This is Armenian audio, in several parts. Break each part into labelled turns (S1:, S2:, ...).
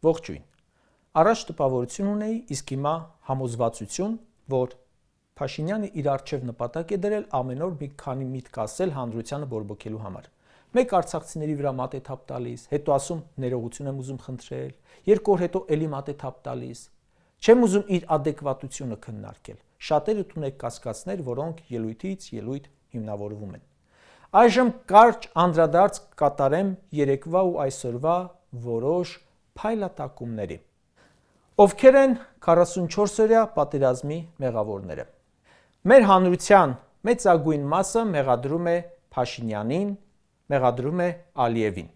S1: Ողջույն։ Առաջ տպավորություն ունեի, իսկ հիմա համոզվածություն, որ Փաշինյանը իր առջև նպատակ է դրել ամեն օր մի քանի միտք ասել հանրությանը բորբոքելու համար։ Մեկ արցախցիների վրա մատ է թափ տալիս, հետո ասում ներողություն եմ ուզում խնդրել, 2 օր հետո էլի մատ է թափ տալիս։ Չեմ ուզում իր ադեկվատությունը քննարկել։ Շատերը ունեք կասկածներ, որոնք ելույթից ելույթ հիմնավորվում են։ Այժմ կարճ անդրադարձ կատարեմ երեկվա ու այսօրվա որոշ փայլատակումների։ Ովքեր են 44-օրյա պատերազմի մեղավորները։ Մեր հանրության մեծագույն մասը մեղադրում է Փաշինյանին, մեղադրում է Ալիևին։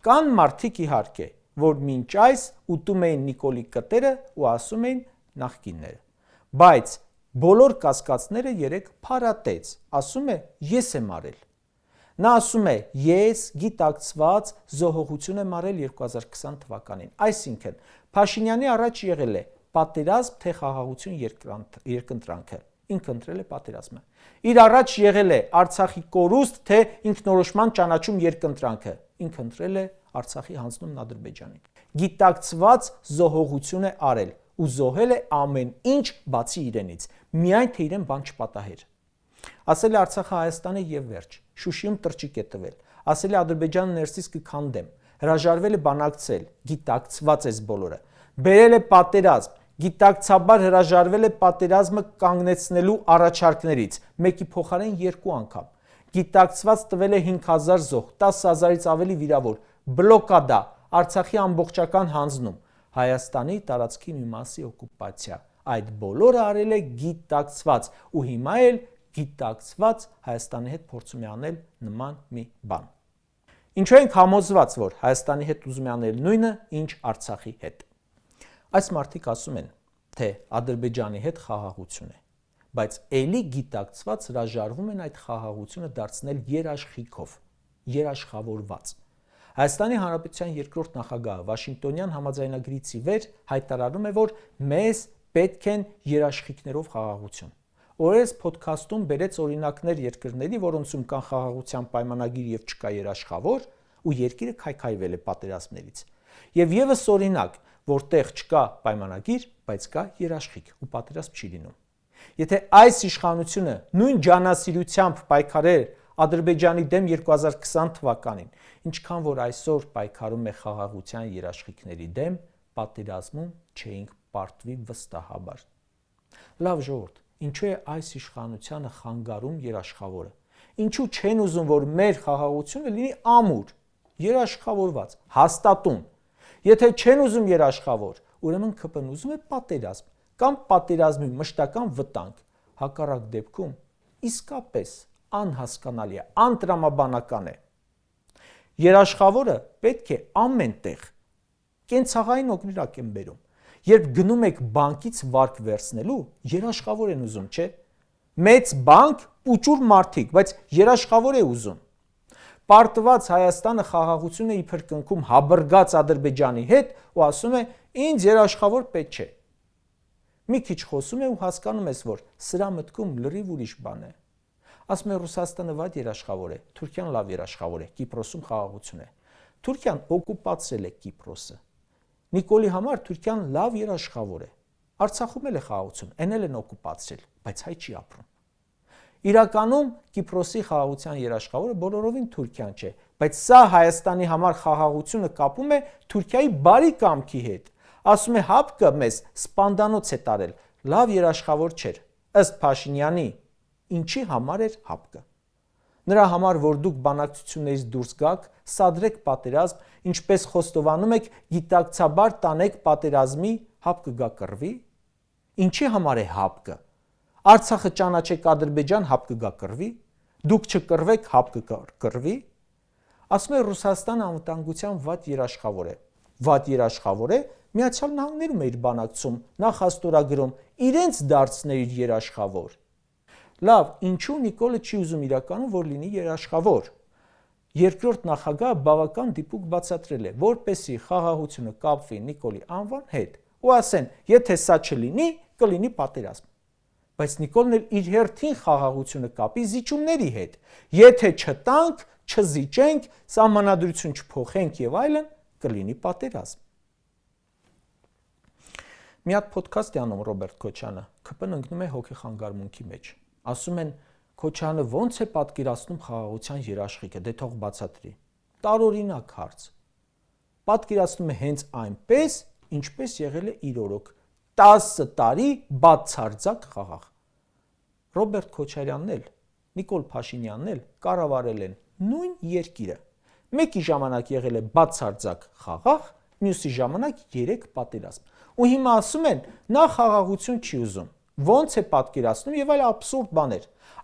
S1: Կան մարդիկ իհարկե, որ մինչ այս ուտում էին Նիկոլի կտերը ու ասում էին նախկինները։ Բայց բոլոր կասկածները երեք փարատեց, ասում է ես եմ արել։ Նա ասում է ես գիտակցված զոհողություն եմ արել 2020 թվականին։ Այսինքն Փաշինյանի առաջ եղել է պատերազմ թե խաղաղություն երկընտրանքը։ Ինքը ընտրել է պատերազմը։ Իր առաջ եղել է Արցախի կորուստ թե ինքնորոշման ճանաչում երկընտրանքը։ Ինքը ընտրել է Արցախի հանձնումն Ադրբեջանին։ Գիտակցված զոհողություն է արել ու զոհել է ամեն ինչ բացի իրենից, միայն թե իրեն բան չպատահեր։ Ասել է Արցախը Հայաստան է եւ վերջ։ Շուշիում տրճիկ է տվել։ Ասել է Ադրբեջանը ներսից կքանդեմ։ Հրաժարվել է բանակցել, գիտակցված էս բոլորը։ Բերել է պատերազմ, գիտակցաբար հրաժարվել է պատերազմը կանգնեցնելու առաջարկներից, մեկի փոխարեն 2 անգամ։ Գիտակցված տվել է 5000 զոհ, 10000-ից ավելի վիրավոր, բլոկադա, Արցախի ամբողջական հանձնում, Հայաստանի տարածքի մի մասի օկուպացիա։ Այդ բոլորը արել է գիտակցված ու հիմա էլ գիտակցված Հայաստանի հետ փորձում է անել նման մի բան։ Ինչու ենք համոզված, որ Հայաստանի հետ ուզում է անել նույնը, ինչ Արցախի հետ։ Այս մարդիկ ասում են, թե Ադրբեջանի հետ խաղաղություն է, բայց ելի գիտակցված հրաժարվում են այդ խաղաղությունը դարձնել երաշխիքով, երաշխավորված։ Հայաստանի Հանրապետության երկրորդ նախագահը Վաշինգտոնյան համաձայնագրից ի վեր հայտարարում է, որ մեզ պետք են երաշխիքներով խաղաղություն։ Օրերս փոդքասթում բերեց օրինակներ երկրների, որոնցում կան խաղաղության պայմանագիր եւ չկա երաշխավոր, ու երկիրը քայքայվել է պատերազմներից։ Եվ եւս օրինակ, որտեղ չկա պայմանագիր, բայց կա երաշխիք ու պատերազմ չի լինում։ Եթե այս իշխանությունը նույն ջանասիրությամբ պայքարեր Ադրբեջանի դեմ 2020 թվականին, ինչքան որ այսօր պայքարում է խաղաղության երաշխիքների դեմ, պատերազմում չէինք պարտվի վստահաբար։ Լավ ժողովուրդ, ինչու է այս իշխանությանը խանգարում երաշխավորը։ Ինչու չեն ուզում, որ մեր խաղաղությունը լինի ամուր, երաշխավորված, հաստատուն։ Եթե չեն ուզում երաշխավոր, ուրեմն ԿՊ-ն ուզում է պատերազմ կամ պատերազմի մշտական վտանգ։ Հակառակ դեպքում իսկապես անհասկանալի է, անտրամաբանական է։ Երաշխավորը պետք է ամեն տեղ կենցաղային օգնիրակ են բերում։ Երբ գնում եք բանկից վարկ վերցնելու, երաշխավոր են ուզում, չէ՞։ Մեծ բանկ, ուճուր մարդիկ, բայց երաշխավոր է ուզում։ Պարտված Հայաստանը խաղաղություն է իբր կնքում հաբրգած Ադրբեջանի հետ ու ասում է ինձ երաշխավոր պետք չէ։ Մի քիչ խոսում է ու հասկանում ես, որ սրա մտքում լրիվ ուրիշ բան է։ Ասում է Ռուսաստանը վատ երաշխավոր է, Թուրքիան լավ երաշխավոր է, Կիպրոսում խաղաղություն է։ Թուրքիան օկուպացրել է Կիպրոսը։ Նիկոլի համար Թուրքիան լավ երաշխավոր է։ Արցախում էլ է խաղաղություն, այն էլ են օկուպացրել, բայց հայ չի ապրում։ Իրականում Կիպրոսի խաղաղության երաշխավորը բոլորովին Թուրքիան չէ, բայց սա Հայաստանի համար խաղաղությունը կապում է Թուրքիայի բարի կամքի հետ։ Ասում է ՀԱՊԿ-ը մեզ սպանդանոց է տարել, լավ երաշխավոր չէր։ Ըստ Փաշինյանի, ինչի համար էր ՀԱՊԿ-ը։ Նրա համար, որ դուք բանակցություններից դուրս գաք, սադրեք պատերազմ, ինչպես խոստովանում եք, գիտակցաբար տանեք պատերազմի, ՀԱՊԿ-ը գա կռվի։ Ինչի համար է ՀԱՊԿ-ը։ Արցախը ճանաչեք Ադրբեջան, ՀԱՊԿ-ը գա կռվի։ Դուք չկռվեք, ՀԱՊԿ-ը կռվի։ Ասում է Ռուսաստանը անվտանգության վատ երաշխավոր է։ Վատ երաշխավոր է, Միացյալ Նահանգներում է իր բանակցում, նախաստորագրում, իրենց դարձներ իր երաշխավոր։ Լավ, ինչու Նիկոլը չի ուզում իրականում, որ լինի երաշխավոր։ Երկրորդ նախագահը բավական դիպուկ բացատրել է, որպեսզի խաղաղությունը կապվի Նիկոլի անվան հետ ու ասեն, եթե սա չլինի, կլինի պատերազմ։ Բայց Նիկոլն էլ իր հերթին խաղաղությունը կապի զիջումների հետ։ Եթե չտանք, չզիջենք, սահմանադրություն չփոխենք եւ այլն, կլինի պատերազմ։ Մի հատ ոդքասթ է անում Ռոբերտ Քոչյանը, ԿՊ-ն ընկնում է հոգեխանգարմունքի մեջ։ Ասում են Քոչյանը ո՞նց է պատկերացնում խաղաղության երաշխիքը, դե թող բացատրի։ Տարօրինակ հարց։ Պատկերացնում է հենց այնպես, ինչպես եղել է իր օրոք 10 տարի բացարձակ խաղաղ։ Ռոբերտ Քոչարյանն էլ, Նիկոլ Փաշինյանն էլ կառավարել են նույն երկիրը։ Մեկի ժամանակ եղել է բացարձակ խաղաղ, մյուսի ժամանակ 3 պատերազմ։ Ու հիմա ասում են, նա խաղաղություն չի ուզում։ Ոնց է պատկերացնում եւ այլ աբսուրդ բաներ։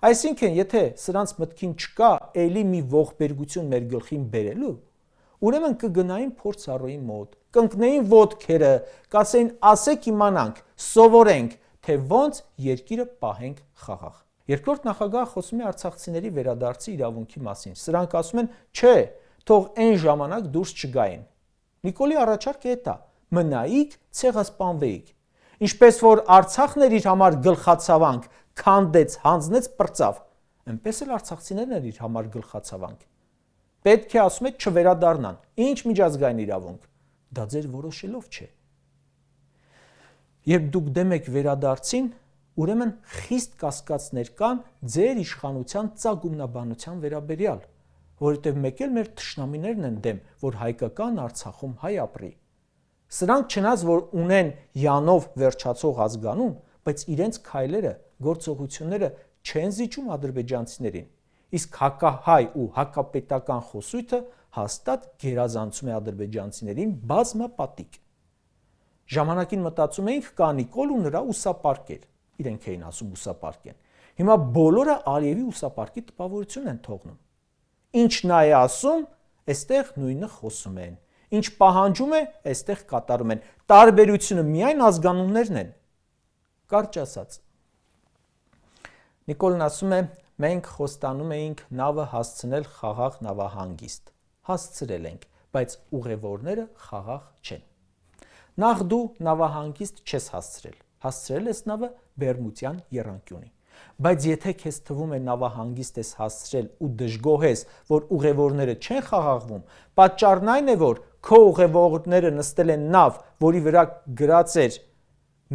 S1: Այսինքն, եթե սրանց մտքին չկա էլի մի ողբերգություն մեր գլխին բերելու, ուրեմն կգնային փորձառոյի մոտ, կընկնեին ոտքերը, կասեին ասեք իմանանք, սովորենք, թե ոնց երկիրը պահենք խաղաղ։ Երկրորդ նախագահը խոսում է արցախցիների վերադարձի իրավունքի մասին։ Սրանք ասում են, չէ, թող այն ժամանակ դուրս չգային։ Նիկոլի առաջարկը է դա. մնայիք, ցեղասպանվեիք։ Ինչպես որ Արցախն էր իր համար գլխացավանք, քանդեց, հանձնեց, պրծավ, այնպես էլ արցախցիներն էր իր համար գլխացավանք։ Պետք է ասում է չվերադառնան։ Ինչ միջազգային իրավունք։ Դա ձեր որոշելով չէ։ Երբ դուք դեմ եք վերադարձին, ուրեմն խիստ կասկածներ կան ձեր իշխանության ծագումնաբանության վերաբերյալ, որովհետև մեկ էլ մեր թշնամիներն են դեմ, որ հայկական Արցախում հայ ապրի։ Սրանք չնայած որ ունեն յանով վերջացող ազգանուն, բայց իրենց քայլերը, գործողությունները չեն զիջում ադրբեջանցիներին, իսկ հակահայ ու հակապետական խոսույթը հաստատ գերազանցում է ադրբեջանցիներին բազմապատիկ։ Ժամանակին մտածում էինք կա Նիկոլ ու նրա ուսապարկեր, իրենք էին ասում ուսապարկեն։ Հիմա բոլորը Ալիևի ուսապարկի տպավորություն են թողնում։ Ինչ նա է ասում, այստեղ նույնը խոսում են։ Ինչ պահանջում է, այստեղ կատարում են։ Տարբերությունը միայն ազգանուններն են։ Կարճ ասած։ Նիկոլն ասում է, մենք խոստանում էինք նավը հասցնել խաղաղ նավահանգիստ։ Հասցրել ենք, բայց ուղևորները խաղաղ չեն։ Նախ դու նավահանգիստ չես հասցրել։ Հասցրել ես նավը Բերմուդյան եռանկյունի։ Բայց եթե քեզ թվում է նավահանգիստ ես հասցրել ու դժգոհ ես, որ ուղևորները չեն խաղաղվում, պատճառն այն է, որ քո ուղևորները նստել են նավ, որի վրա գրած էր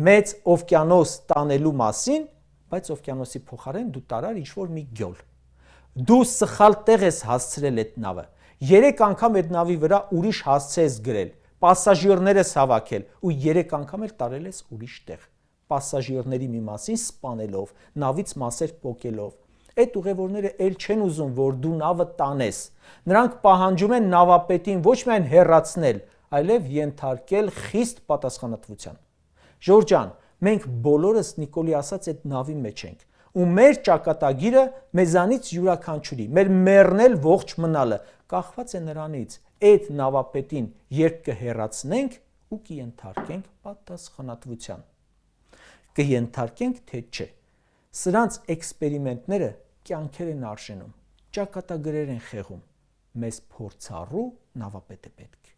S1: մեծ օվկիանոս տանելու մասին, բայց օվկիանոսի փոխարեն դու տարար ինչ-որ մի գյոլ։ Դու սխալ տեղ ես հասցրել այդ նավը։ 3 անգամ այդ նավի վրա ուրիշ հասցե ես գրել, պասաժիրներ ես հավաքել ու 3 անգամ էլ տարել ես ուրիշ տեղ։ Պասաժիրների մի մասին սպանելով, նավից մասեր պոկելով։ Այդ ուղևորները էլ չեն ուզում, որ դու նավը տանես։ Նրանք պահանջում են նավապետին ոչ միայն հեռացնել, այլև ենթարկել խիստ պատասխանատվության։ Ժորժ ջան, մենք բոլորս Նիկոլի ասած այդ նավի մեջ ենք, ու մեր ճակատագիրը մեզանից յուրաքանչյուրի, մեր մեռնել ողջ մնալը կախված է նրանից, այդ նավապետին երբ կհեռացնենք ու կենթարկենք պատասխանատվության։ Կենթարկենք, թե չէ։ Սրանց էքսպերիմենտները կյանքեր են արժենում, ճակատագրեր են խեղում, մեզ փորձառու նավապետ է պետք։